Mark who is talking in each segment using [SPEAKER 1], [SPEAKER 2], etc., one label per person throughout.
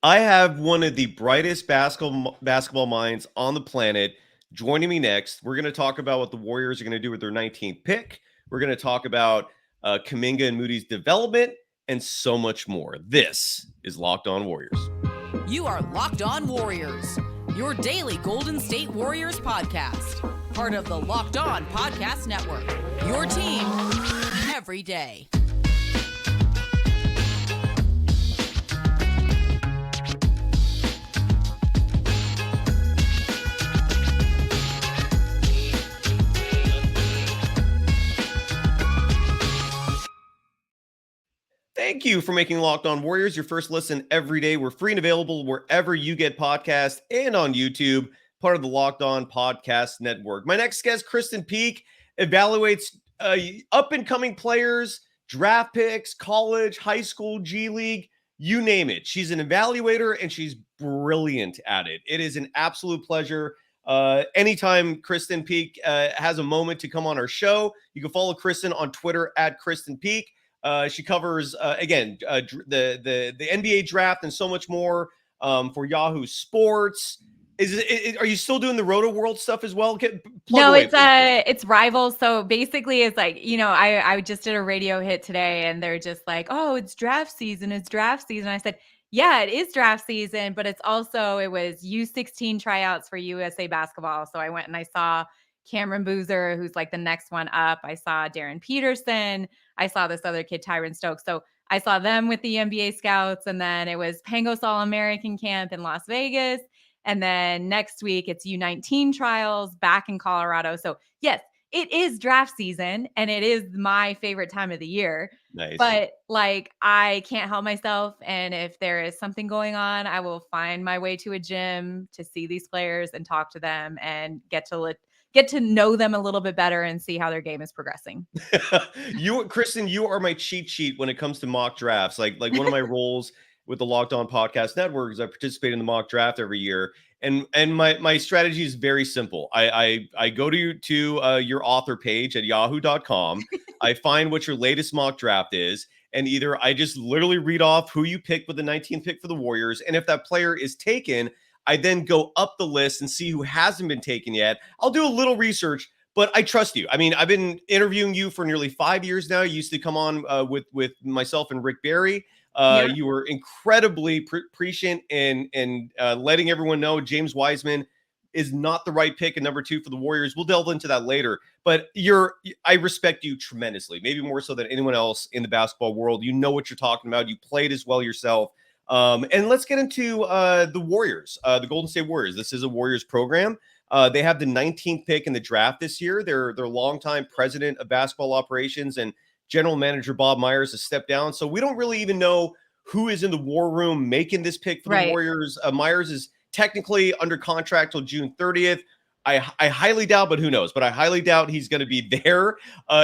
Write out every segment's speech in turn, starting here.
[SPEAKER 1] I have one of the brightest basketball minds on the planet joining me next. We're going to talk about what the Warriors are going to do with their 19th pick. We're going to talk about Kuminga and Moody's development and so much more. This is Locked On Warriors.
[SPEAKER 2] You are Locked On Warriors, your daily Golden State Warriors podcast. Part of the Locked On Podcast Network, your team every day.
[SPEAKER 1] Thank you for making Locked On Warriors your first listen every day. We're free and available wherever you get podcasts and on YouTube, part of the Locked On Podcast Network. My next guest, Kristen Peek, evaluates up-and-coming players, draft picks, college, high school, G League, you name it. She's an evaluator, and she's brilliant at it. It is an absolute pleasure. Anytime Kristen Peek has a moment to come on our show, you can follow Kristen on Twitter at Kristen Peek. She covers the NBA draft and so much more for Yahoo Sports. Are you still doing the Roto World stuff as well?
[SPEAKER 3] No, it's Rivals. So basically, it's like, I just did a radio hit today, and they're just like, "Oh, it's draft season. It's draft season." I said, "Yeah, it is draft season, but it was U16 tryouts for USA basketball." So I went and I saw Cameron Boozer, who's like the next one up. I saw Darren Peterson. I saw this other kid, Tyron Stokes. So I saw them with the NBA scouts, and then it was Pangos All-American Camp in Las Vegas. And then next week it's U19 trials back in Colorado. So yes, it is draft season, and it is my favorite time of the year.
[SPEAKER 1] Nice.
[SPEAKER 3] But I can't help myself. And if there is something going on, I will find my way to a gym to see these players and talk to them and get to know them a little bit better and see how their game is progressing.
[SPEAKER 1] Kristen, you are my cheat sheet when it comes to mock drafts. Like one of my roles with the Locked On Podcast Network is I participate in the mock draft every year. And my strategy is very simple. I go to your author page at yahoo.com. I find what your latest mock draft is. And either I just literally read off who you picked with the 19th pick for the Warriors. And if that player is taken, I then go up the list and see who hasn't been taken yet. I'll do a little research, but I trust you. I mean, I've been interviewing you for nearly 5 years now. You used to come on with myself and Rick Barry. You were incredibly prescient in letting everyone know James Wiseman is not the right pick at number 2 for the Warriors. We'll delve into that later. But I respect you tremendously, maybe more so than anyone else in the basketball world. You know what you're talking about. You played as well yourself. And let's get into the Warriors, the Golden State Warriors. This is a Warriors program. They have the 19th pick in the draft this year. Their longtime president of basketball operations and general manager Bob Myers has stepped down. So we don't really even know who is in the war room making this pick for the Warriors. Myers is technically under contract till June 30th. I highly doubt, but who knows? But I highly doubt he's going to be there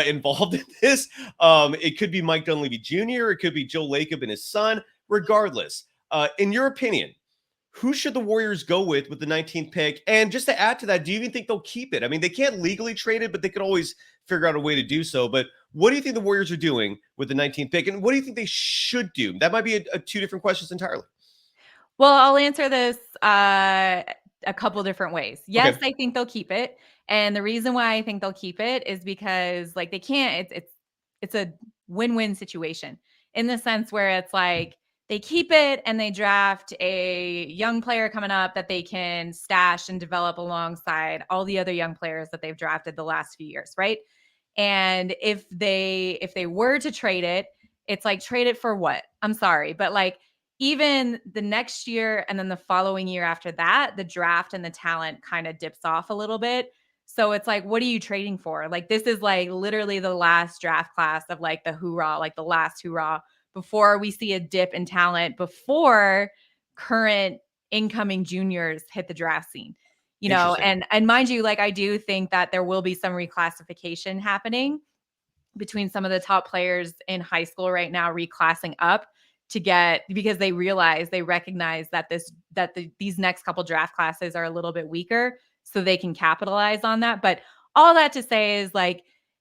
[SPEAKER 1] involved in this. It could be Mike Dunleavy Jr. It could be Joe Lacob and his son. Regardless, in your opinion, who should the Warriors go with the 19th pick? And just to add to that, do you even think they'll keep it? I mean, they can't legally trade it, but they could always figure out a way to do so. But what do you think the Warriors are doing with the 19th pick? And what do you think they should do? That might be two different questions entirely.
[SPEAKER 3] Well, I'll answer this a couple different ways. Yes, okay. I think they'll keep it. And the reason why I think they'll keep it is because they can't, it's a win-win situation in the sense where it's they keep it and they draft a young player coming up that they can stash and develop alongside all the other young players that they've drafted the last few years, right? And if they were to trade it, it's trade it for what? I'm sorry, but even the next year and then the following year after that, the draft and the talent kind of dips off a little bit. So it's what are you trading for? This is literally the last draft class of the hoorah, the last hoorah before we see a dip in talent, before current incoming juniors hit the draft scene, and mind you, I do think that there will be some reclassification happening between some of the top players in high school right now, reclassing up because they recognize that these next couple draft classes are a little bit weaker, so they can capitalize on that. But all that to say is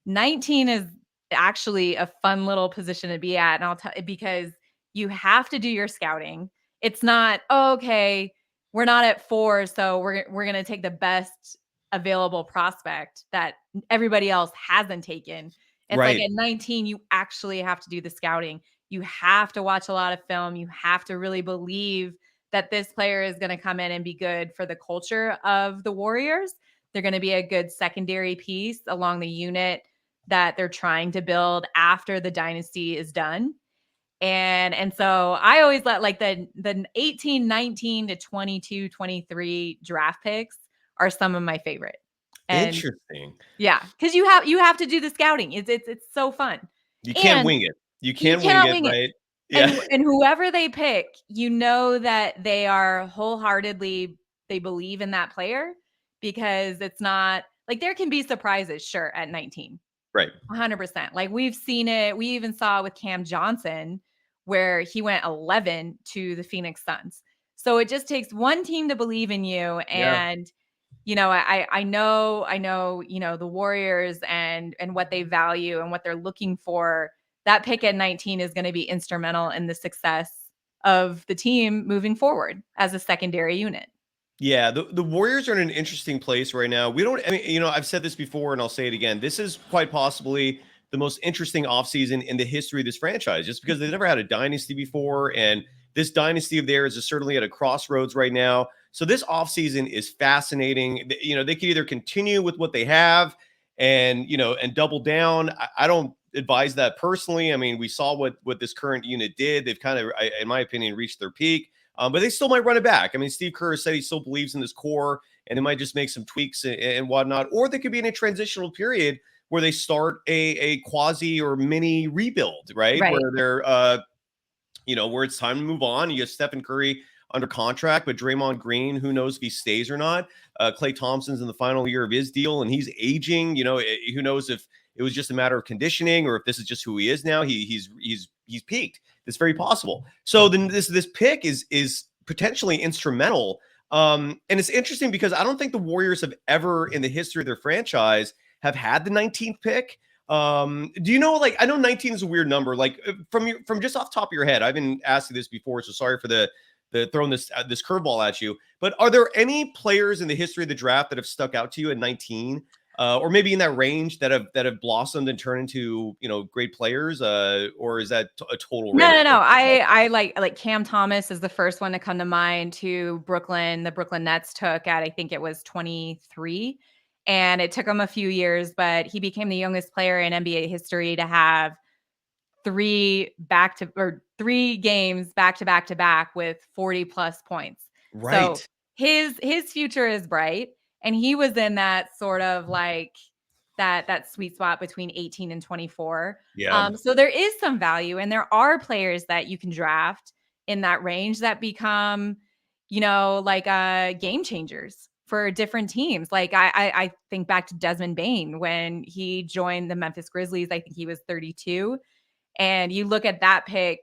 [SPEAKER 3] 19 is actually a fun little position to be at. And I'll tell you, because you have to do your scouting. It's not, oh, okay, we're not at 4, so we're going to take the best available prospect that everybody else hasn't taken. It's like
[SPEAKER 1] Right.
[SPEAKER 3] at 19, you actually have to do the scouting. You have to watch a lot of film. You have to really believe that this player is going to come in and be good for the culture of the Warriors. They're going to be a good secondary piece along the unit that they're trying to build after the dynasty is done. And so I always let like the 18, 19 to 22, 23 draft picks are some of my favorite. And
[SPEAKER 1] Interesting.
[SPEAKER 3] yeah, because you have to do the scouting. It's so fun.
[SPEAKER 1] You can't
[SPEAKER 3] And
[SPEAKER 1] wing it. You
[SPEAKER 3] you
[SPEAKER 1] can wing
[SPEAKER 3] cannot
[SPEAKER 1] it,
[SPEAKER 3] wing it.
[SPEAKER 1] right?
[SPEAKER 3] And
[SPEAKER 1] Yeah.
[SPEAKER 3] and whoever they pick, you know that they are wholeheartedly, they believe in that player, because it's not like, there can be surprises, sure, at 19.
[SPEAKER 1] Right.
[SPEAKER 3] 100%. Like, we've seen it. We even saw it with Cam Johnson, where he went 11 to the Phoenix Suns. So it just takes one team to believe in you.
[SPEAKER 1] Yeah.
[SPEAKER 3] And I know, the Warriors and what they value and what they're looking for. That pick at 19 is going to be instrumental in the success of the team moving forward as a secondary unit.
[SPEAKER 1] Yeah, the Warriors are in an interesting place right now. I mean, I've said this before and I'll say it again. This is quite possibly the most interesting offseason in the history of this franchise, just because they've never had a dynasty before. And this dynasty of theirs is certainly at a crossroads right now. So this offseason is fascinating. They could either continue with what they have and double down. I don't advise that personally. I mean, we saw what this current unit did. They've kind of, in my opinion, reached their peak. But they still might run it back. I mean, Steve Kerr said he still believes in this core, and they might just make some tweaks and whatnot. Or they could be in a transitional period where they start a quasi or mini rebuild, right?
[SPEAKER 3] Right.
[SPEAKER 1] Where they're, where it's time to move on. You have Stephen Curry under contract, but Draymond Green, who knows if he stays or not? Klay Thompson's in the final year of his deal, and he's aging. Who knows if it was just a matter of conditioning or if this is just who he is now. He's peaked. It's very possible. So then this pick is potentially instrumental. And it's interesting because I don't think the Warriors have ever in the history of their franchise have had the 19th pick. Do you know, like, I know 19 is a weird number, like from just off the top of your head. I've been asking this before, so sorry for the throwing this curveball at you, but are there any players in the history of the draft that have stuck out to you at 19? Or maybe in that range that have blossomed and turned into great players, or is that a total?
[SPEAKER 3] No. I like Cam Thomas is the first one to come to mind. To Brooklyn, the Brooklyn Nets took at, I think it was 23, and it took him a few years, but he became the youngest player in NBA history to have 3 games back to back with 40 plus points.
[SPEAKER 1] Right.
[SPEAKER 3] So his future is bright. And he was in that sort of like that sweet spot between 18 and 24.
[SPEAKER 1] Yeah.
[SPEAKER 3] So there is some value, and there are players that you can draft in that range that become, game changers for different teams. Like I think back to Desmond Bane when he joined the Memphis Grizzlies. I think he was 32. And you look at that pick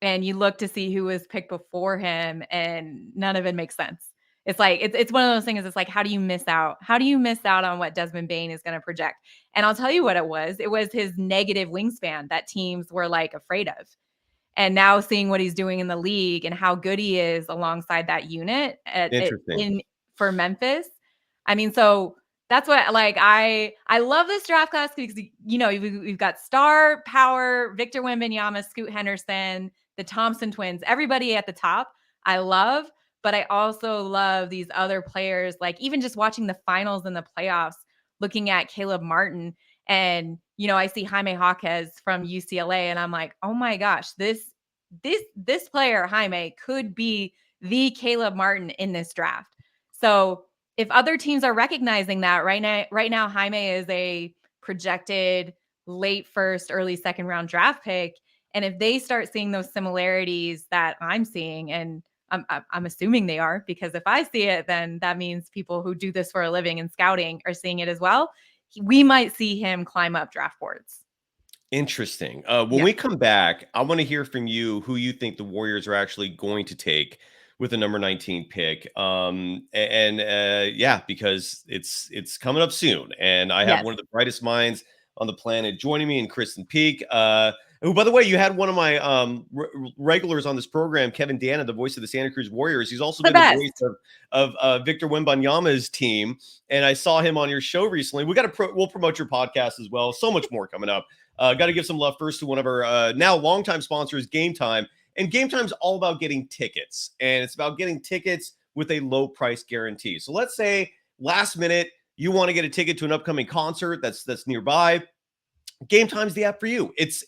[SPEAKER 3] and you look to see who was picked before him, and none of it makes sense. It's like, it's one of those things. It's like, how do you miss out? How do you miss out on what Desmond Bane is going to project? And I'll tell you what it was. It was his negative wingspan that teams were like afraid of. And now seeing what he's doing in the league and how good he is alongside that unit for Memphis. I mean, so that's what, like, I love this draft class because, we've got star power, Victor Wembanyama, Scoot Henderson, the Thompson twins, everybody at the top I love. But I also love these other players, like even just watching the finals and the playoffs, looking at Caleb Martin. And, I see Jaime Jaquez from UCLA, and I'm like, oh my gosh, this player, Jaime, could be the Caleb Martin in this draft. So if other teams are recognizing that right now, Jaime is a projected late first, early second round draft pick. And if they start seeing those similarities that I'm seeing, and I'm assuming they are, because if I see it, then that means people who do this for a living and scouting are seeing it as well. We might see him climb up draft boards.
[SPEAKER 1] Interesting. When we come back, I want to hear from you who you think the Warriors are actually going to take with the number 19 pick. Because it's coming up soon, and I have one of the brightest minds on the planet joining me in Kristen Peek. Who, by the way, you had one of my regulars on this program, Kevin Dana, the voice of the Santa Cruz Warriors. He's also been the voice of Victor Wembanyama's team, and I saw him on your show recently. We'll promote your podcast as well. So much more coming up. Got to give some love first to one of our now longtime sponsors, Gametime. And Gametime's all about getting tickets, and it's about getting tickets with a low price guarantee. So let's say last minute you want to get a ticket to an upcoming concert that's nearby. Gametime's the app for you. It's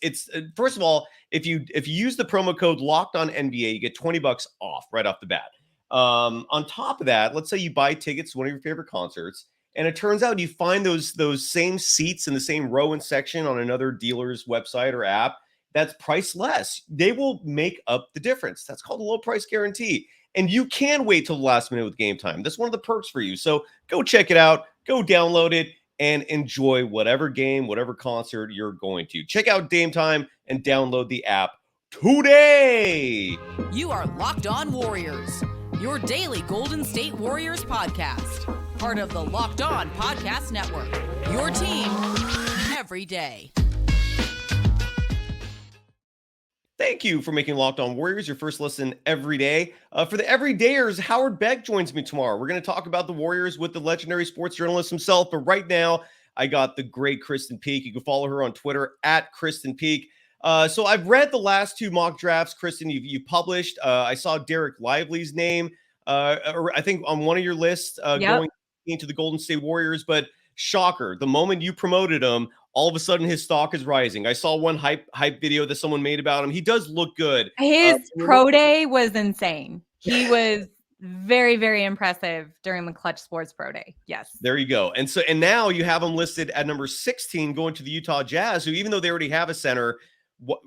[SPEAKER 1] first of all, if you use the promo code Locked On NBA, you get $20 off right off the bat. On top of that, let's say you buy tickets to one of your favorite concerts, and it turns out you find those same seats in the same row and section on another dealer's website or app that's priced less. They will make up the difference. That's called a low price guarantee. And you can wait till the last minute with Gametime. That's one of the perks for you. So go check it out, go download it, and enjoy whatever game, whatever concert you're going to. Check out Gametime and download the app today.
[SPEAKER 2] You are Locked On Warriors, your daily Golden State Warriors podcast. Part of the Locked On Podcast Network, your team every day.
[SPEAKER 1] Thank you for making Locked On Warriors your first listen every day. For the everydayers, Howard Beck joins me tomorrow. We're going to talk about the Warriors with the legendary sports journalist himself. But right now, I got the great Kristen Peek. You can follow her on Twitter at Kristen Peek. So I've read the last two mock drafts, Kristen, you published. I saw Derek Lively's name, or I think on one of your lists going into the Golden State Warriors. But shocker, the moment you promoted him, all of a sudden his stock is rising. I saw one hype video that someone made about him. He does look good.
[SPEAKER 3] His pro day was insane. He was very, very impressive during the Clutch Sports Pro Day. Yes.
[SPEAKER 1] There you go. And now you have him listed at number 16 going to the Utah Jazz, who even though they already have a center,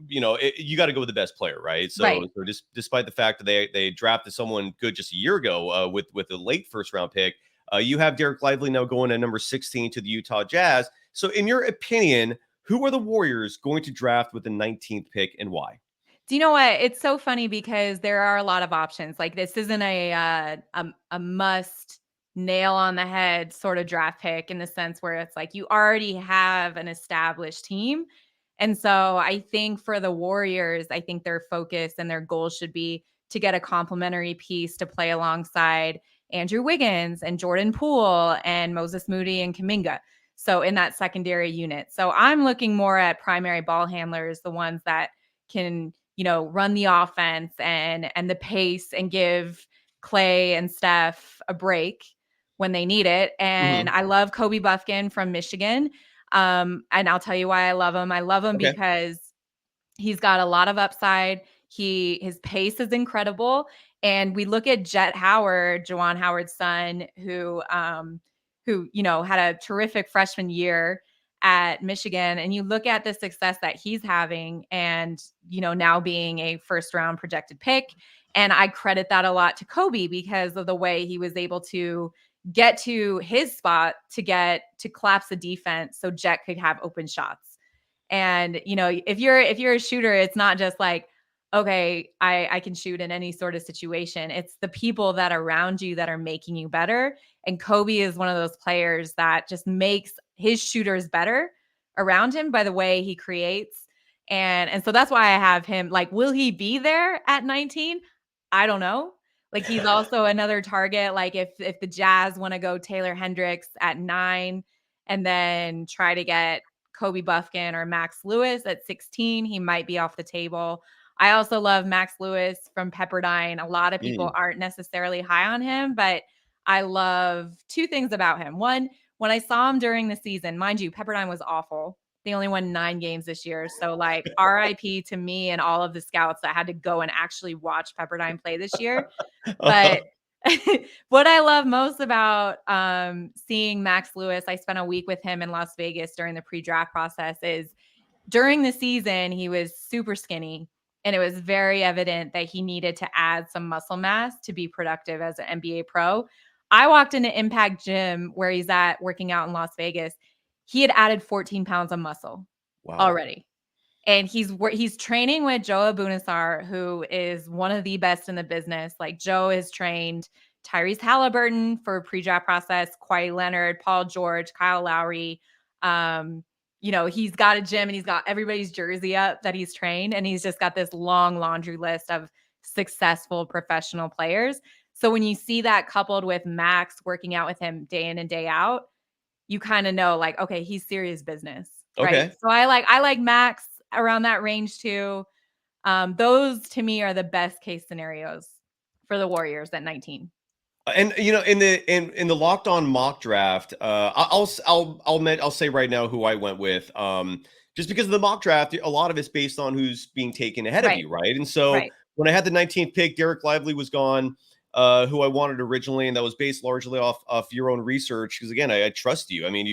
[SPEAKER 1] you got to go with the best player, right? So just despite the fact that they drafted someone good just a year ago with a late first round pick, you have Derek Lively now going at number 16 to the Utah Jazz. So in your opinion, who are the Warriors going to draft with the 19th pick and why?
[SPEAKER 3] Do you know what? It's so funny because there are a lot of options. Like this isn't a must nail on the head sort of draft pick in the sense where it's like you already have an established team. And so I think for the Warriors, I think their focus and their goal should be to get a complementary piece to play alongside Andrew Wiggins and Jordan Poole and Moses Moody and Kuminga. So in that secondary unit. So I'm looking more at primary ball handlers, the ones that can, run the offense and the pace and give Clay and Steph a break when they need it. And I love Kobe Buffkin from Michigan. And I'll tell you why I love him. I love him because he's got a lot of upside. His pace is incredible. And we look at Jet Howard, Juwan Howard's son, who had a terrific freshman year at Michigan, and you look at the success that he's having and, now being a first round projected pick. And I credit that a lot to Kobe because of the way he was able to get to his spot to collapse the defense so Jet could have open shots. And, if you're a shooter, it's not just like, okay, I can shoot in any sort of situation. It's the people that are around you that are making you better. And Kobe is one of those players that just makes his shooters better around him by the way he creates. And so that's why I have him. Like, will he be there at 19? I don't know. Like, he's also another target. Like if the Jazz want to go Taylor Hendricks at 9 and then try to get Kobe Buffkin or Max Lewis at 16, he might be off the table. I also love Max Lewis from Pepperdine. A lot of people aren't necessarily high on him, but I love two things about him. One, when I saw him during the season, mind you, Pepperdine was awful. They only won 9 games this year. So like RIP to me and all of the scouts that had to go and actually watch Pepperdine play this year. But what I love most about seeing Max Lewis, I spent a week with him in Las Vegas during the pre-draft process, is during the season, he was super skinny. And it was very evident that he needed to add some muscle mass to be productive as an NBA pro. I walked into Impact Gym where he's at working out in Las Vegas. He had added 14 pounds of muscle already. And he's training with Joe Abunassar, who is one of the best in the business. Like Joe has trained Tyrese Halliburton for pre-draft process, Kawhi Leonard, Paul George, Kyle Lowry, he's got a gym and he's got everybody's jersey up that he's trained, and he's just got this long laundry list of successful professional players. So when you see that coupled with Max working out with him day in and day out, you kind of know like, okay, he's serious business, right?
[SPEAKER 1] Okay.
[SPEAKER 3] So I like Max around that range too. Those to me are the best case scenarios for the Warriors at 19.
[SPEAKER 1] And in the Locked On mock draft, I'll say right now who I went with. Just because of the mock draft, a lot of it's based on who's being taken ahead of you, right? And so when I had the 19th pick, Derek Lively was gone, who I wanted originally, and that was based largely off your own research. Because again, I trust you. I mean,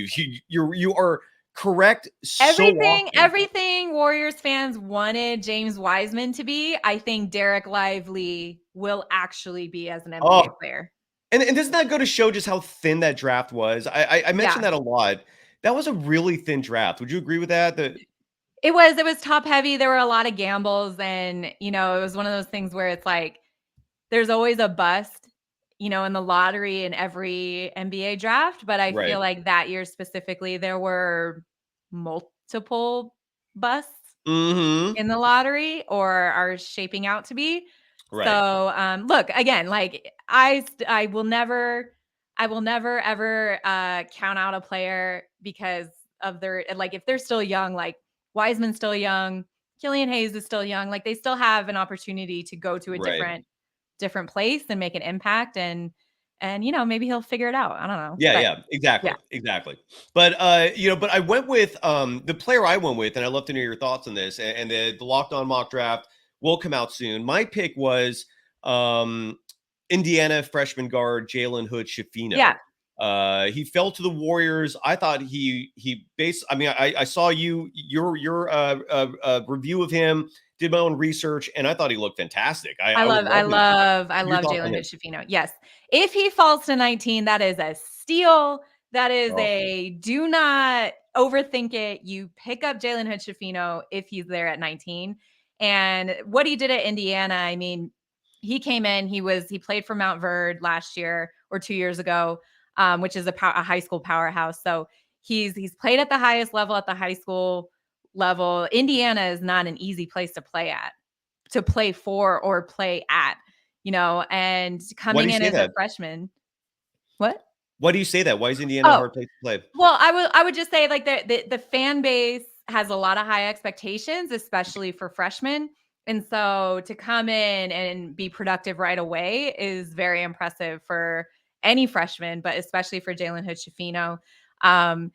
[SPEAKER 1] you are correct.
[SPEAKER 3] Everything Warriors fans wanted James Wiseman to be, I think Derek Lively will actually be as an NBA player.
[SPEAKER 1] And doesn't that go to show just how thin that draft was? I mentioned that a lot. That was a really thin draft. Would you agree with that?
[SPEAKER 3] It was top heavy. There were a lot of gambles, and it was one of those things where it's like there's always a bust, in the lottery in every NBA draft. But I feel like that year specifically, there were multiple busts in the lottery or are shaping out to be. Right. So, look, again, like I will never ever count out a player because of their, like, if they're still young, like Wiseman's still young, Killian Hayes is still young, like they still have an opportunity to go to a different place and make an impact, and maybe he'll figure it out. I don't know.
[SPEAKER 1] Yeah, exactly. But but I went with the player I went with, and I'd love to know your thoughts on this. And the Locked On mock draft will come out soon. My pick was Indiana freshman guard Jalen Hood Shafino.
[SPEAKER 3] Yeah.
[SPEAKER 1] He fell to the Warriors. I thought I saw your review of him, did my own research, and I thought he looked fantastic. I love
[SPEAKER 3] Jalen Hood Shafino. Yes. If he falls to 19, that is a steal. That is do not overthink it. You pick up Jalen Hood Shafino if he's there at 19. And what he did at Indiana, I mean, he came in, he played for Mount Verde last year or 2 years ago, which is a high school powerhouse. So he's played at the highest level at the high school level. Indiana is not an easy place to play for or play at, and coming in as a freshman. What?
[SPEAKER 1] Why do you say that? Why is Indiana a hard place to play?
[SPEAKER 3] Well, I would just say like the fan base has a lot of high expectations, especially for freshmen. And so to come in and be productive right away is very impressive for any freshman, but especially for Jalen Hood Shafino. And,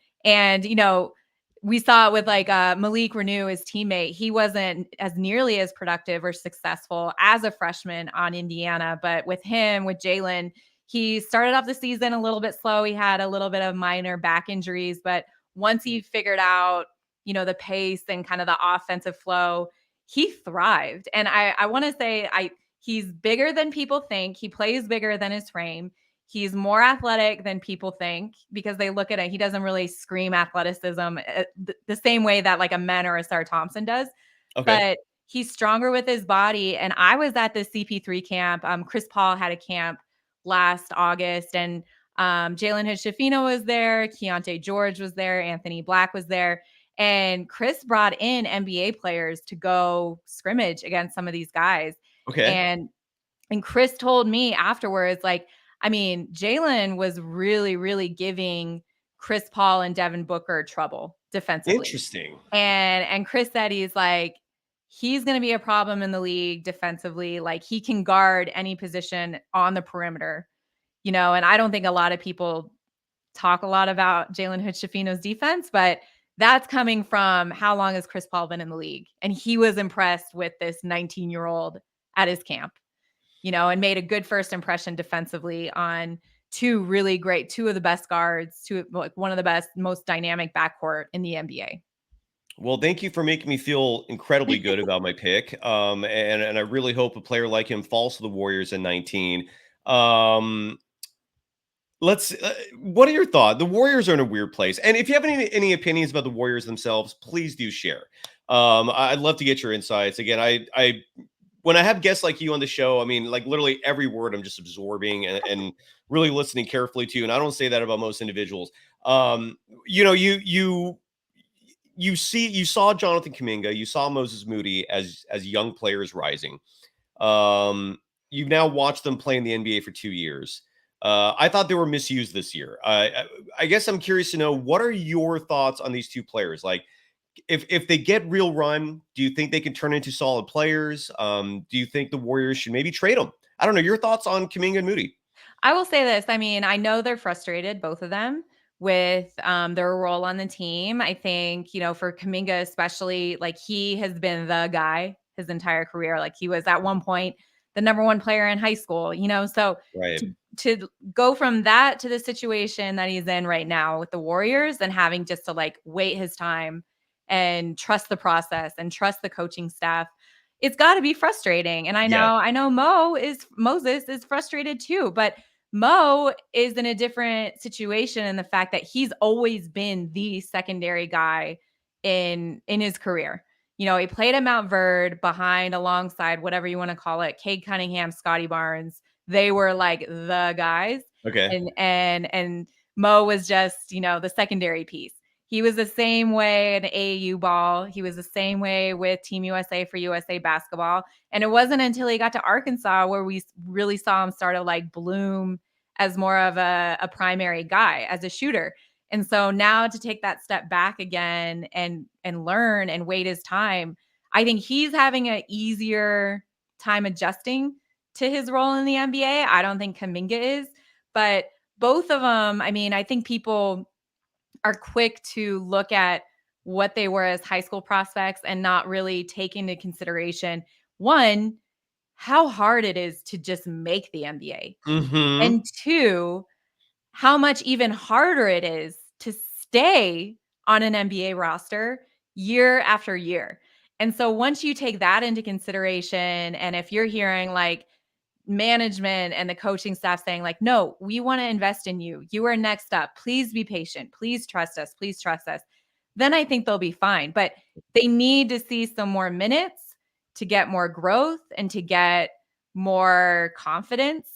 [SPEAKER 3] we saw it with like Malik Renew, his teammate. He wasn't as nearly as productive or successful as a freshman on Indiana. But with Jalen, he started off the season a little bit slow. He had a little bit of minor back injuries, but once he figured out, the pace and kind of the offensive flow, he thrived. And I want to say he's bigger than people think. He plays bigger than his frame. He's more athletic than people think because they look at it. He doesn't really scream athleticism the same way that like a Men or a Star Thompson does. Okay. But he's stronger with his body. And I was at the CP3 camp. Chris Paul had a camp last August, and Jalen Hood Shafino was there. Keontae George was there. Anthony Black was there. And Chris brought in NBA players to go scrimmage against some of these guys.
[SPEAKER 1] Okay.
[SPEAKER 3] And Chris told me afterwards, like, I mean, Jalen was really, really giving Chris Paul and Devin Booker trouble defensively.
[SPEAKER 1] Interesting.
[SPEAKER 3] And Chris said he's going to be a problem in the league defensively. Like he can guard any position on the perimeter, and I don't think a lot of people talk a lot about Jalen Hood Shafino's defense, but that's coming from how long has Chris Paul been in the league? And he was impressed with this 19-year-old at his camp. And made a good first impression defensively on two of the best guards, one of the best, most dynamic backcourt in the NBA.
[SPEAKER 1] Well, thank you for making me feel incredibly good about my pick. And I really hope a player like him falls to the Warriors at 19. What are your thoughts? The Warriors are in a weird place. And if you have any opinions about the Warriors themselves, please do share. I'd love to get your insights. Again, when I have guests like you on the show, I mean, like literally every word I'm just absorbing and really listening carefully to. And I don't say that about most individuals. you saw Jonathan Kuminga, you saw Moses Moody as young players rising. You've now watched them play in the NBA for 2 years. I thought they were misused this year. I guess I'm curious to know, what are your thoughts on these two players? Like, if they get real run, do you think they can turn into solid players? Do you think the Warriors should maybe trade them? I don't know. Your thoughts on Kuminga and Moody?
[SPEAKER 3] I will say this. I mean, I know they're frustrated, both of them, with their role on the team. I think, for Kuminga especially, like, he has been the guy his entire career. Like, he was at one point the number one player in high school, so
[SPEAKER 1] Right.
[SPEAKER 3] to go from that to the situation that he's in right now with the Warriors, and having just to like wait his time and trust the process and trust the coaching staff, it's got to be frustrating. And I know Moses is frustrated too, but Mo is in a different situation in the fact that he's always been the secondary guy in his career. He played at Mount Verde behind, alongside, whatever you want to call it, Cade Cunningham, Scotty Barnes. They were like the guys.
[SPEAKER 1] Okay.
[SPEAKER 3] And Mo was just, the secondary piece. He was the same way in AAU ball. He was the same way with Team USA for USA basketball. And it wasn't until he got to Arkansas where we really saw him start to like bloom as more of a primary guy, as a shooter. And so now to take that step back again and learn and wait his time, I think he's having an easier time adjusting to his role in the NBA. I don't think Kuminga is, but both of them, I mean, I think people are quick to look at what they were as high school prospects and not really take into consideration, one, how hard it is to just make the NBA.
[SPEAKER 1] Mm-hmm.
[SPEAKER 3] And two, how much even harder it is to stay on an NBA roster year after year. And so once you take that into consideration, and if you're hearing like management and the coaching staff saying like, no, we want to invest in you, you are next up, please be patient, please trust us, then I think they'll be fine. But they need to see some more minutes to get more growth and to get more confidence.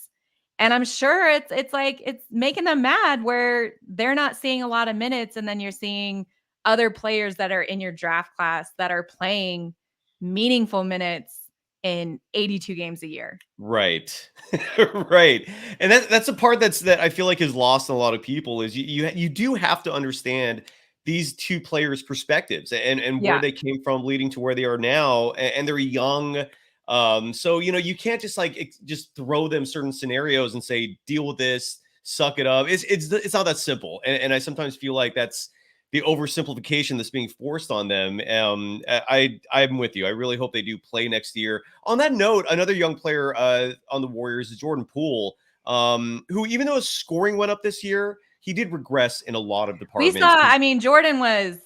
[SPEAKER 3] And I'm sure it's like it's making them mad where they're not seeing a lot of minutes, and then you're seeing other players that are in your draft class that are playing meaningful minutes in 82 games a year.
[SPEAKER 1] Right. Right. And that's a part that I feel like is lost on a lot of people, is you do have to understand these two players' perspectives and where they came from leading to where they are now. And they're young. So, you can't just just throw them certain scenarios and say, deal with this, suck it up. It's not that simple. And I sometimes feel like that's the oversimplification that's being forced on them. I'm with you. I really hope they do play next year. On that note, another young player on the Warriors is Jordan Poole, who, even though his scoring went up this year, he did regress in a lot of departments.
[SPEAKER 3] Jordan was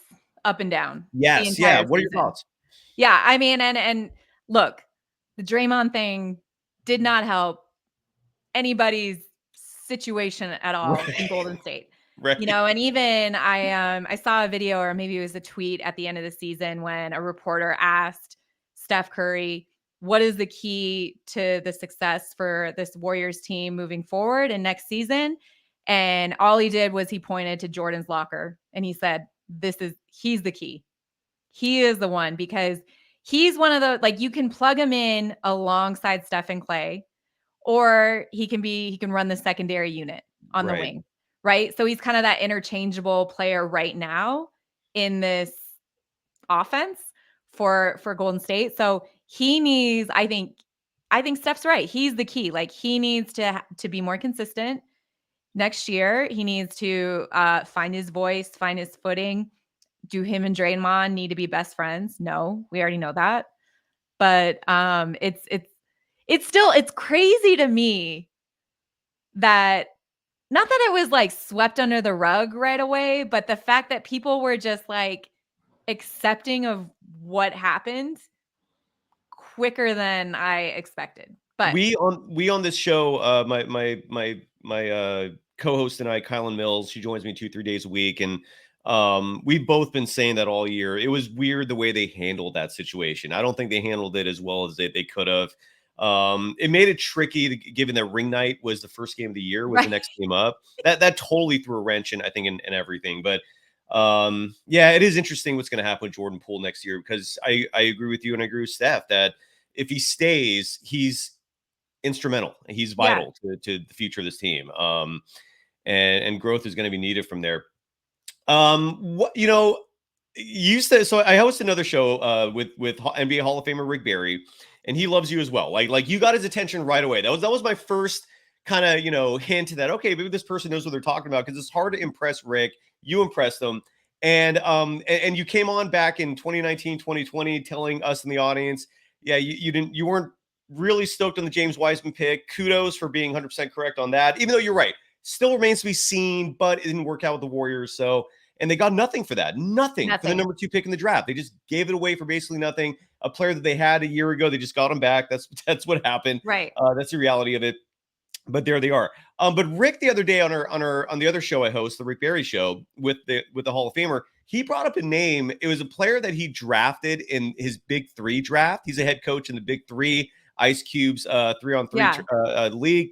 [SPEAKER 3] up and down.
[SPEAKER 1] Yes. Yeah. What are your thoughts?
[SPEAKER 3] Yeah. I mean, and look, the Draymond thing did not help anybody's situation at all in Golden State.
[SPEAKER 1] Right.
[SPEAKER 3] And even I saw a video, or maybe it was a tweet at the end of the season, when a reporter asked Steph Curry, what is the key to the success for this Warriors team moving forward and next season? And all he did was he pointed to Jordan's locker and he said, he's the key. He is the one, because he's one of the, like, you can plug him in alongside Steph and Clay, or he can run the secondary unit on the wing. Right. So he's kind of that interchangeable player right now in this offense for Golden State. So he needs, I think Steph's right. He's the key. Like, he needs to be more consistent next year. He needs to find his voice, find his footing. Do him and Draymond need to be best friends? No, we already know that. But it's crazy to me that, not that it was like swept under the rug right away, but the fact that people were just like accepting of what happened quicker than I expected. But
[SPEAKER 1] we on this show, my co-host and I, Kylan Mills, she joins me 2-3 days a week, and we've both been saying that all year. It was weird the way they handled that situation. I don't think they handled it as well as they could have. It made it tricky, given that ring night was the first game of the year, was the next game up. That totally threw a wrench in, I think, in everything. But Yeah, it is interesting what's going to happen with Jordan Poole next year, because I agree with you, and I agree with Steph that if he stays, he's instrumental. He's vital to the future of this team. And growth is going to be needed from there. What you said. So I host another show with NBA Hall of Famer Rick Barry, and he loves you as well. Like you got his attention right away. That was my first kind of hint that, okay, maybe this person knows what they're talking about, because it's hard to impress Rick. You impressed them. And you came on back in 2019, 2020, telling us in the audience, yeah, you weren't really stoked on the James Wiseman pick. Kudos for being 100% correct on that, even though you're right. Still remains to be seen, but it didn't work out with the Warriors. So, and they got nothing for that. Nothing for the number 2 pick in the draft. They just gave it away for basically nothing. A player that they had a year ago, they just got him back. That's what happened.
[SPEAKER 3] Right.
[SPEAKER 1] That's the reality of it. But there they are. But Rick, the other day on the other show I host, the Rick Barry show with the Hall of Famer, he brought up a name. It was a player that he drafted in his Big 3 draft. He's a head coach in the Big 3, Ice Cube's 3-on-3 league.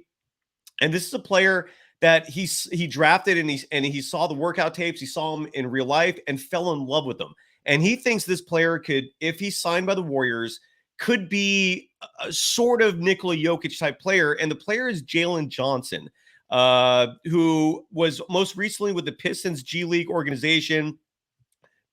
[SPEAKER 1] And this is a player that he drafted, and he saw the workout tapes. He saw him in real life and fell in love with him. And he thinks this player could, if he's signed by the Warriors, could be a sort of Nikola Jokic type player. And the player is Jalen Johnson, who was most recently with the Pistons G League organization,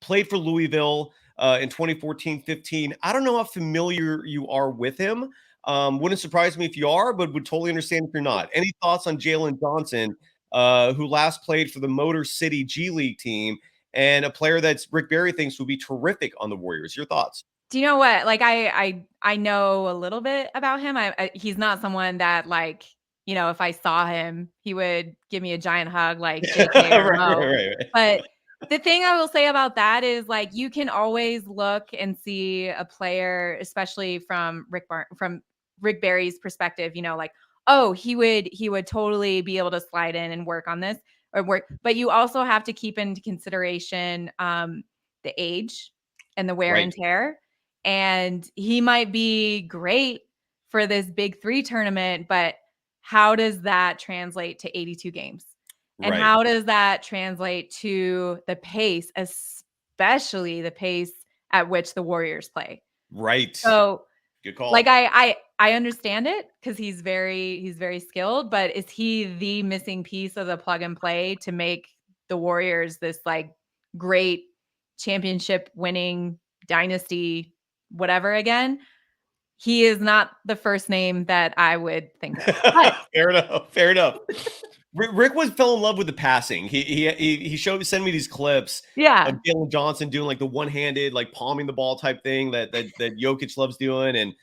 [SPEAKER 1] played for Louisville in 2014-15. I don't know how familiar you are with him. Wouldn't surprise me if you are, but would totally understand if you're not. Any thoughts on Jalen Johnson, who last played for the Motor City G League team, and a player that's Rick Barry thinks would be terrific on the Warriors? Your thoughts?
[SPEAKER 3] Do you know what? Like I know a little bit about him. He's not someone that, like, if I saw him, he would give me a giant hug like JK or Mo.
[SPEAKER 1] Right.
[SPEAKER 3] But the thing I will say about that is, like, you can always look and see a player, especially from Rick Barry's perspective, like, oh, he would totally be able to slide in and work on this or work. But you also have to keep into consideration the age and the wear and tear. And he might be great for this Big 3 tournament, but how does that translate to 82 games? And how does that translate to the pace, especially the pace at which the Warriors play?
[SPEAKER 1] Right.
[SPEAKER 3] So
[SPEAKER 1] good call.
[SPEAKER 3] Like I understand it, because he's very skilled, but is he the missing piece of the plug and play to make the Warriors this, like, great championship winning dynasty whatever again? He is not the first name that I would think of. But
[SPEAKER 1] Fair enough. Rick fell in love with the passing. He sent me these clips of Jalen Johnson doing like the one-handed, like palming the ball type thing that Jokic loves doing. And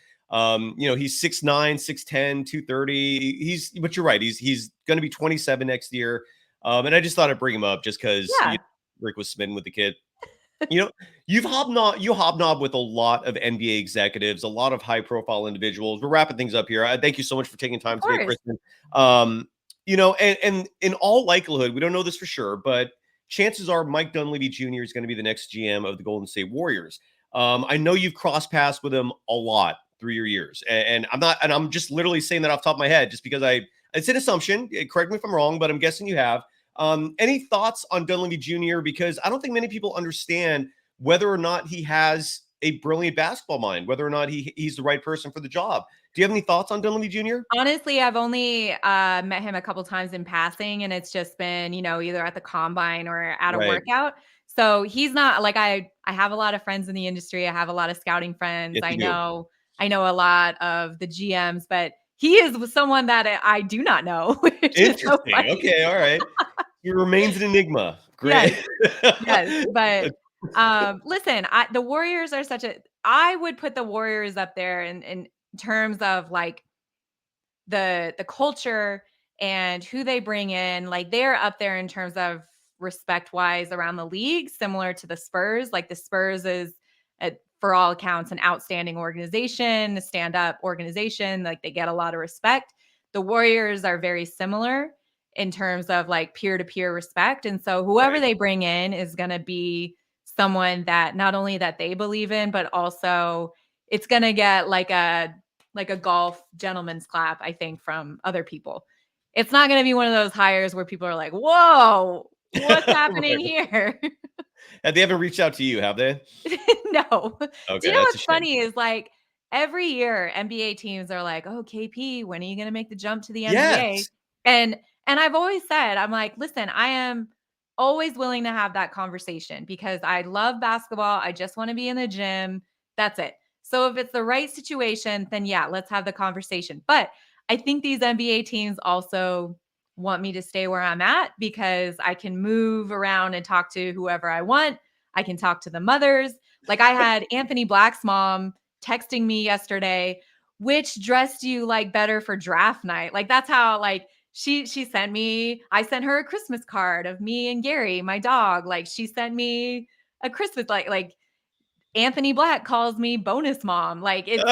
[SPEAKER 1] he's 6'9", 6'10", 230. But you're right, he's going to be 27 next year. And I just thought I'd bring him up just because Rick was smitten with the kid. You hobnob with a lot of NBA executives, a lot of high-profile individuals. We're wrapping things up here. Thank you so much for taking time today, Kristen. And in all likelihood, we don't know this for sure, but chances are Mike Dunleavy Jr. is going to be the next GM of the Golden State Warriors. I know you've crossed paths with him a lot through your years, and I'm just literally saying that off the top of my head, just because it's an assumption. Correct me if I'm wrong, but I'm guessing you have. Any thoughts on Dunleavy Jr.? Because I don't think many people understand whether or not he has a brilliant basketball mind, whether or not he's the right person for the job. Do you have any thoughts on Dunleavy Jr.?
[SPEAKER 3] Honestly, I've only met him a couple times in passing, and it's just been, either at the combine or at a workout. So he's not like, I have a lot of friends in the industry. I have a lot of scouting friends.
[SPEAKER 1] Yes,
[SPEAKER 3] I know a lot of the GMs, but he is someone that I do not know.
[SPEAKER 1] Interesting. So okay. All right. He remains an enigma. Great.
[SPEAKER 3] Yes. But listen, the Warriors are I would put the Warriors up there in terms of, like, the culture and who they bring in. Like, they're up there in terms of respect wise around the league, similar to the Spurs. Like, the Spurs is, for all accounts, an outstanding organization, a stand-up organization. Like, they get a lot of respect. The Warriors are very similar in terms of, like, peer-to-peer respect. And so whoever they bring in is going to be someone that not only that they believe in, but also it's going to get like a golf gentleman's clap, I think, from other people. It's not going to be one of those hires where people are like, whoa, what's happening
[SPEAKER 1] Right.
[SPEAKER 3] here?
[SPEAKER 1] They haven't reached out to you, have they?
[SPEAKER 3] No. Do
[SPEAKER 1] Okay,
[SPEAKER 3] you know
[SPEAKER 1] that's a
[SPEAKER 3] what's
[SPEAKER 1] shame.
[SPEAKER 3] funny is like every year NBA teams are like, "Oh, KP, when are you going to make the jump to the NBA?"
[SPEAKER 1] Yes.
[SPEAKER 3] And I've always said, I'm like, "Listen, I am always willing to have that conversation because I love basketball. I just want to be in the gym. That's it." So if it's the right situation, then yeah, let's have the conversation. But I think these NBA teams also want me to stay where I'm at because I can move around and talk to whoever I want. I can talk to the mothers. Like I had Anthony Black's mom texting me yesterday, which dress do you like better for draft night? Like that's how like she sent me, I sent her a Christmas card of me and Gary, my dog. Like she sent me a Christmas like Anthony Black calls me bonus mom. Like it's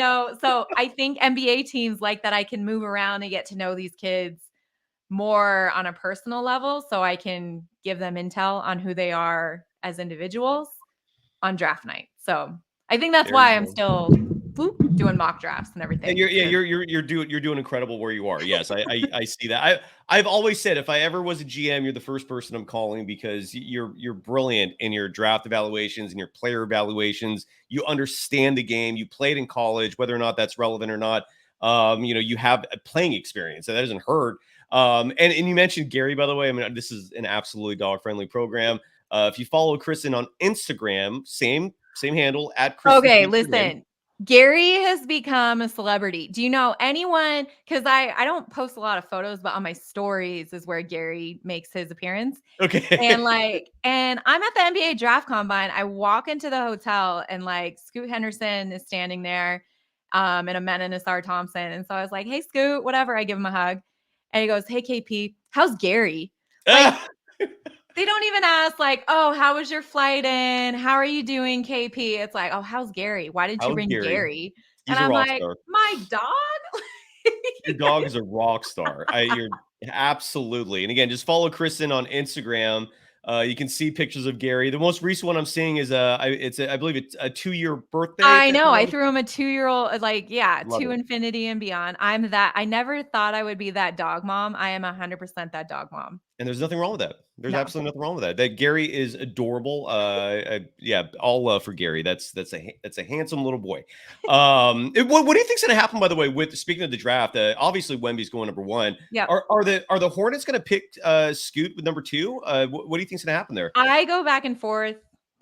[SPEAKER 3] so I think NBA teams like that I can move around and get to know these kids more on a personal level so I can give them intel on who they are as individuals on draft night. So I think that's
[SPEAKER 1] There you
[SPEAKER 3] why I'm
[SPEAKER 1] go.
[SPEAKER 3] still doing mock drafts and
[SPEAKER 1] And
[SPEAKER 3] everything.
[SPEAKER 1] you're doing incredible where you are. Yes, I see that. I've always said if I ever was a GM, you're the first person I'm calling because you're brilliant in your draft evaluations and your player evaluations. You understand the game. You played in college, whether or not that's relevant or not. You have a playing experience, and that doesn't hurt. And you mentioned Gary, by the way. I mean, this is an absolutely dog friendly program. If you follow Kristen on Instagram, same handle at Kristen
[SPEAKER 3] Okay,
[SPEAKER 1] Peek again.
[SPEAKER 3] listen. Gary has become a celebrity. Do you know anyone? Because I don't post a lot of photos, but on my stories is where Gary makes his appearance. And
[SPEAKER 1] Okay.
[SPEAKER 3] and I'm at the NBA draft combine. I walk into the hotel and like Scoot Henderson is standing there, and Amena Nassar Thompson. And so I was like, "Hey, Scoot, whatever." I give him a hug, and he goes, "Hey, KP, how's Gary?" Like they don't even ask like, "Oh, how was your flight in? How are you doing, KP?" It's like, "Oh, how's Gary? Why did you
[SPEAKER 1] How's
[SPEAKER 3] bring
[SPEAKER 1] Gary?
[SPEAKER 3] Gary?" And
[SPEAKER 1] He's a
[SPEAKER 3] I'm
[SPEAKER 1] rock
[SPEAKER 3] like,
[SPEAKER 1] star.
[SPEAKER 3] "My dog?"
[SPEAKER 1] Your dog is a rock star. You're absolutely. And again, just follow Kristen on Instagram. You can see pictures of Gary. The most recent one I'm seeing is I believe it's a 2-year birthday.
[SPEAKER 3] I
[SPEAKER 1] If
[SPEAKER 3] know.
[SPEAKER 1] I'm
[SPEAKER 3] I
[SPEAKER 1] not
[SPEAKER 3] threw him a 2-year-old, like, yeah,
[SPEAKER 1] love
[SPEAKER 3] to
[SPEAKER 1] it.
[SPEAKER 3] infinity and beyond. I'm that. I never thought I would be that dog mom. I am 100% that dog mom.
[SPEAKER 1] And there's nothing wrong with that. There's
[SPEAKER 3] No.
[SPEAKER 1] absolutely nothing wrong with that. That Gary is adorable. Yeah, all love for Gary. That's a handsome little boy. What do you think's going to happen? By the way, with speaking of the draft, obviously Wemby's going number one.
[SPEAKER 3] Yep.
[SPEAKER 1] Are the Hornets going to pick Scoot with number two? What do you think's going to happen there?
[SPEAKER 3] I go back and forth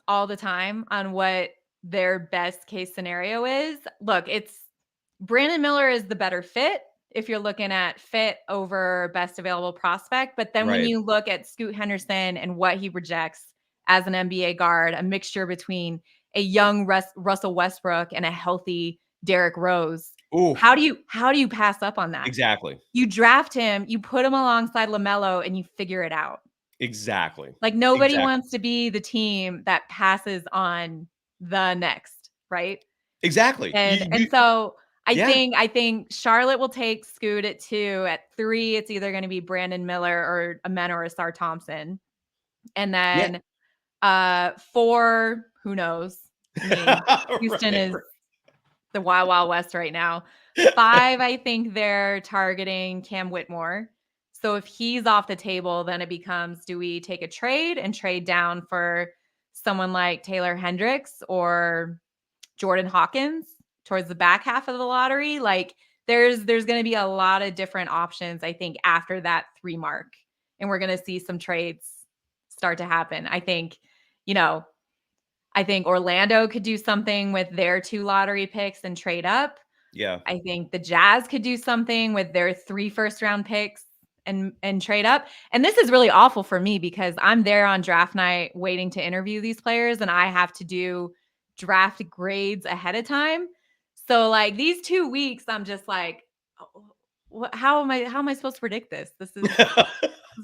[SPEAKER 3] all the time on what their best case scenario is. Look, it's Brandon Miller is the better fit if you're looking at fit over best available prospect. But then when
[SPEAKER 1] Right.
[SPEAKER 3] you look at Scoot Henderson and what he projects as an NBA guard, a mixture between a young Russell Westbrook and a healthy Derrick Rose,
[SPEAKER 1] Ooh,
[SPEAKER 3] how do you pass up on that?
[SPEAKER 1] exactly.
[SPEAKER 3] You draft him, you put him alongside LaMelo, and you figure it out.
[SPEAKER 1] Exactly.
[SPEAKER 3] Like nobody
[SPEAKER 1] Exactly.
[SPEAKER 3] wants to be the team that passes on the next, right?
[SPEAKER 1] Exactly.
[SPEAKER 3] And so
[SPEAKER 1] Yeah.
[SPEAKER 3] I think Charlotte will take Scoot at 2. At 3, it's either going to be Brandon Miller or Amen or Asar Thompson. And
[SPEAKER 1] Yeah.
[SPEAKER 3] then 4, who knows? I mean, Houston
[SPEAKER 1] Right.
[SPEAKER 3] is the Wild Wild West right now. 5, I think they're targeting Cam Whitmore. So if he's off the table, then it becomes, do we take a trade and trade down for someone like Taylor Hendricks or Jordan Hawkins towards the back half of the lottery? Like there's going to be a lot of different options, I think, after that 3 mark. And we're going to see some trades start to happen. You know, I think Orlando could do something with their 2 lottery picks and trade up.
[SPEAKER 1] Yeah.
[SPEAKER 3] I think the Jazz could do something with their 3 first-round picks and trade up. And this is really awful for me because I'm there on draft night waiting to interview these players, and I have to do draft grades ahead of time. So like these 2 weeks, I'm just like, how am I supposed to predict this? This is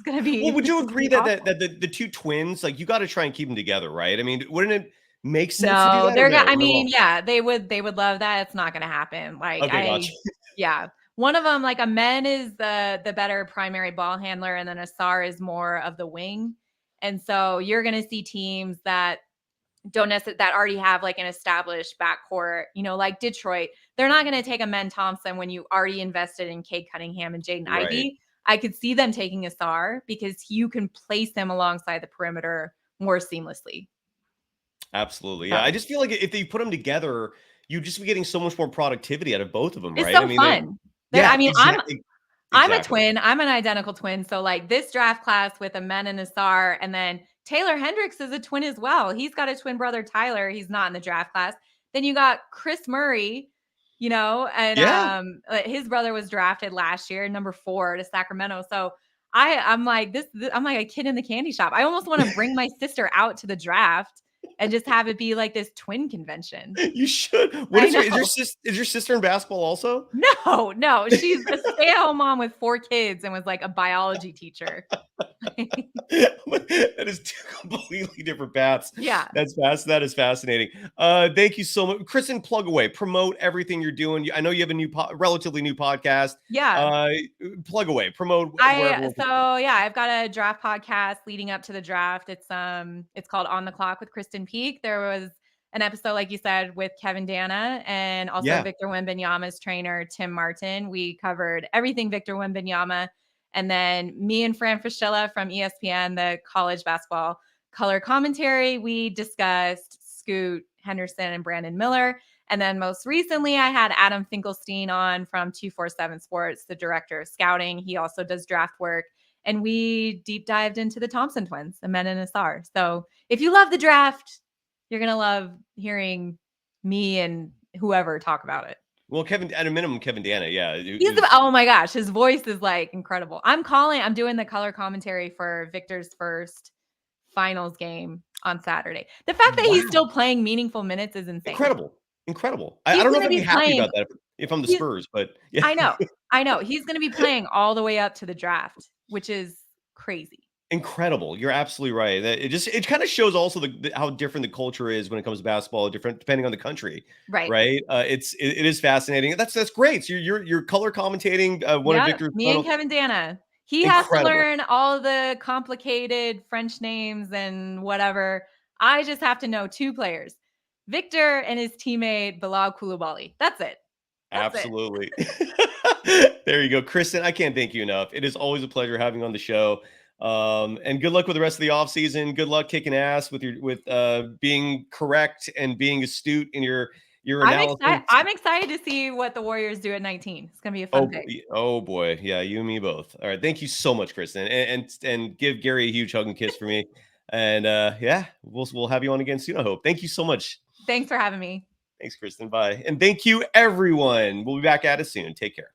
[SPEAKER 3] going to
[SPEAKER 1] Well,
[SPEAKER 3] be
[SPEAKER 1] would
[SPEAKER 3] this
[SPEAKER 1] you
[SPEAKER 3] is gonna
[SPEAKER 1] agree
[SPEAKER 3] be
[SPEAKER 1] that
[SPEAKER 3] awful.
[SPEAKER 1] the 2 twins, like, you gotta try and keep them together, right? I mean, wouldn't it make sense to do
[SPEAKER 3] No,
[SPEAKER 1] that or no?
[SPEAKER 3] I
[SPEAKER 1] Not at
[SPEAKER 3] mean,
[SPEAKER 1] all?
[SPEAKER 3] yeah, they would love that. It's not gonna happen.
[SPEAKER 1] Okay, gotcha.
[SPEAKER 3] Yeah. One of them, like Amen is the better primary ball handler, and then Asar is more of the wing. And so you're gonna see teams that don't necessarily that already have like an established backcourt, like Detroit. They're not gonna take Amen Thompson when you already invested in Cade Cunningham and Jaden
[SPEAKER 1] Right.
[SPEAKER 3] Ivey. I could see them taking Asar because you can place him alongside the perimeter more seamlessly.
[SPEAKER 1] Absolutely. Yeah. I just feel like if they put them together, you'd just be getting so much more productivity out of both of them,
[SPEAKER 3] It's
[SPEAKER 1] right?
[SPEAKER 3] so
[SPEAKER 1] I mean,
[SPEAKER 3] fun.
[SPEAKER 1] yeah,
[SPEAKER 3] I mean,
[SPEAKER 1] exactly.
[SPEAKER 3] I'm a twin. I'm an identical twin. So like this draft class with Amen and Asar, and then Taylor Hendricks is a twin as well. He's got a twin brother, Tyler. He's not in the draft class. Then you got Chris Murray, and his brother was drafted last year, number 4 to Sacramento. So I'm like I'm like a kid in the candy shop. I almost want to bring my sister out to the draft and just have it be like this twin convention.
[SPEAKER 1] You should. What is your sister in basketball also?
[SPEAKER 3] No. She's a stay-at-home mom with 4 kids and was like a biology teacher.
[SPEAKER 1] That is 2 completely different paths.
[SPEAKER 3] Yeah.
[SPEAKER 1] That is fascinating. Thank you so much. Kristen, plug away. Promote everything you're doing. I know you have a relatively new podcast.
[SPEAKER 3] Yeah.
[SPEAKER 1] Plug away. Promote
[SPEAKER 3] I've got a draft podcast leading up to the draft. It's called On the Clock with Kristen Peek. There was an episode, like you said, with Kevin Dana and also Victor Wembanyama's trainer, Tim Martin. We covered everything Victor Wembanyama. And then me and Fran Fraschilla from ESPN, the college basketball color commentary, we discussed Scoot Henderson and Brandon Miller. And then most recently, I had Adam Finkelstein on from 247 Sports, the director of scouting. He also does draft work. And we deep dived into the Thompson twins, Amen and Asar. So if you love the draft, you're going to love hearing me and whoever talk about it.
[SPEAKER 1] Well, at a minimum, Kevin Dana, yeah.
[SPEAKER 3] Oh my gosh, his voice is like incredible. I'm doing the color commentary for Victor's first finals game on Saturday. The fact that he's still playing meaningful minutes is insane.
[SPEAKER 1] Incredible. I don't know if I'd be happy about that if I'm the Spurs, but yeah.
[SPEAKER 3] I know. He's going to be playing all the way up to the draft, which is crazy.
[SPEAKER 1] Incredible. You're absolutely right. It kind of shows also how different the culture is when it comes to basketball, different depending on the country. Right. It is fascinating. That's great. So you're color commentating one of Victor's.
[SPEAKER 3] Me and Kevin Dana. He has to learn all the complicated French names and whatever. I just have to know 2 players, Victor and his teammate Bilal Coulibaly. That's it.
[SPEAKER 1] Absolutely. There you go, Kristen. I can't thank you enough. It is always a pleasure having you on the show. And good luck with the rest of the off season. Good luck kicking ass with being correct and being astute in your analysis.
[SPEAKER 3] I'm excited to see what the Warriors do at 19. It's gonna be a fun pick.
[SPEAKER 1] Oh boy, yeah, you and me both. All right, thank you so much, Kristen, and give Gary a huge hug and kiss for me. And we'll have you on again soon, I hope. Thank you so much.
[SPEAKER 3] Thanks for having me.
[SPEAKER 1] Thanks, Kristen. Bye, and thank you, everyone. We'll be back at it soon. Take care.